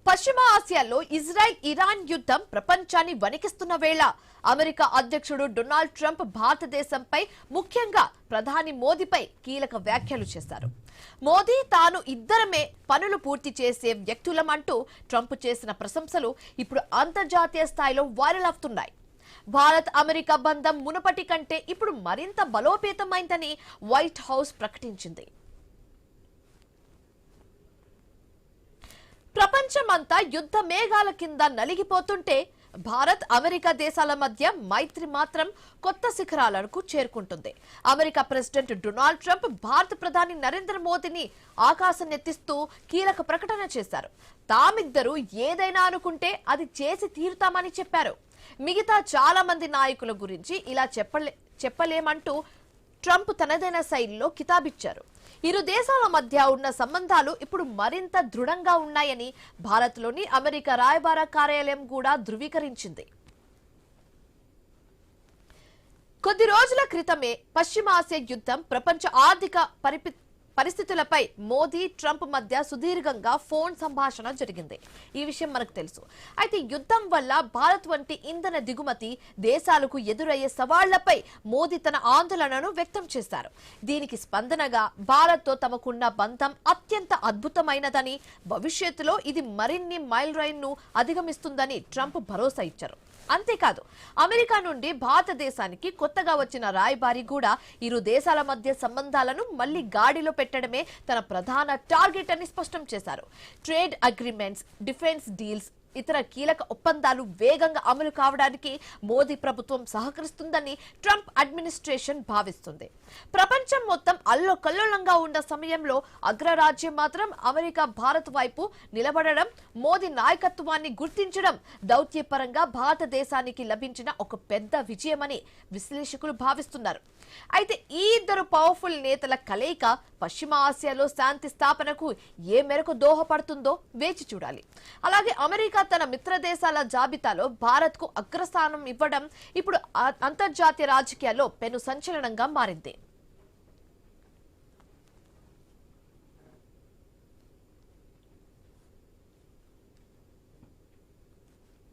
పశ్చిమ ఆసియాలో Israel Iran యుద్ధం ప్రపంచాన్ని వణికిస్తున్న వేళ అమెరికా అధ్యక్షుడు డొనాల్డ్ ట్రంప్ భారతదేశంపై ముఖ్యంగా ప్రధాని మోదీపై కీలక వ్యాఖ్యలు చేశారు. మోదీ తాను ఇద్దరమే పనులు పూర్తి చేసే వ్యక్తులమంటూ ట్రంప్ చేసిన ప్రశంసలు ఇప్పుడు అంతర్జాతీయ స్థాయిలో వైరల్ అవుతున్నాయి. భారత్ అమెరికా బంధం మునుపటి కంటే ఇప్పుడు మరింత బలోపేతమైందని వైట్ హౌస్ ప్రకటించింది. ప్రపంచమంతా యుద్ధ మేఘాల కింద నలిగిపోతుంటే భారత్ అమెరికా దేశాల మధ్య మైత్రి మాత్రం కొత్త శిఖరాలకు చేరుకుంటుంది. అమెరికా ప్రెసిడెంట్ డొనాల్డ్ ట్రంప్ భారత ప్రధాని నరేంద్ర మోదీని ఆకాశనెత్తిస్తూ కీలక ప్రకటన చేశారు. తామిద్దరూ ఏదైనా అనుకుంటే అది చేసి తీరుతామని చెప్పారు. మిగతా చాలా మంది నాయకుల గురించి ఇలా చెప్పలేమంటూ ట్రంప్ తనదైన శైలిలో కితాబిచ్చారు. ఇరు దేశాల మధ్య ఉన్న సంబంధాలు ఇప్పుడు మరింత దృఢంగా ఉన్నాయని భారత్లోని అమెరికా రాయబార కార్యాలయం కూడా ధృవీకరించింది. కొద్ది రోజుల క్రితమే పశ్చిమాసియా యుద్ధం, ప్రపంచ ఆర్థిక పరిస్థితులపై మోదీ ట్రంప్ మధ్య సుదీర్ఘంగా ఫోన్ సంభాషణ జరిగింది. ఈ విషయం మనకు తెలుసు. అయితే యుద్ధం వల్ల భారత్ వంటి ఇంధన దిగుమతి దేశాలకు ఎదురయ్యే సవాళ్లపై మోదీ తన ఆందోళనను వ్యక్తం చేశారు. దీనికి స్పందనగా భారత్తో తమకున్న బంధం అత్యంత అద్భుతమైనదని, భవిష్యత్తులో ఇది మరిన్ని మైలురాయిలను అధిగమిస్తుందని ట్రంప్ భరోసా ఇచ్చారు. అంతేకాదు, అమెరికా నుండి భారతదేశానికి కొత్తగా వచ్చిన రాయబారి కూడా ఇరు దేశాల మధ్య సంబంధాలను మళ్లీ గాడిలో పెట్టడమే తన ప్రధాన టార్గెట్ అని స్పష్టం చేశారు. ట్రేడ్ అగ్రిమెంట్స్, డిఫెన్స్ డీల్స్, ఇతర కీలక ఒప్పందాలు వేగంగా అమలు కావడానికి మోదీ ప్రభుత్వం సహకరిస్తుందని ట్రంప్ అడ్మినిస్ట్రేషన్ భావిస్తుంది. ప్రపంచం మొత్తం అల్లోకల్లోలంగా ఉన్న సమయంలో అగ్రరాజ్యం మాత్రం అమెరికా భారత్ వైపు నిలబడడం, మోదీ నాయకత్వాన్ని గుర్తించడం దౌత్యపరంగా భారతదేశానికి లభించిన ఒక పెద్ద విజయమని విశ్లేషకులు భావిస్తున్నారు. అయితే ఈ ఇద్దరు పవర్ఫుల్ నేతల కలయిక పశ్చిమ ఆసియాలో శాంతి స్థాపనకు ఏ మేరకు దోహపడుతుందో వేచి చూడాలి. అలాగే అమెరికా తన మిత్ర దేశాల జాబితాలో భారత్ కు అగ్రస్థానం ఇవ్వడం ఇప్పుడు అంతర్జాతీయ రాజకీయాల్లో పెను సంచలనంగా మారింది.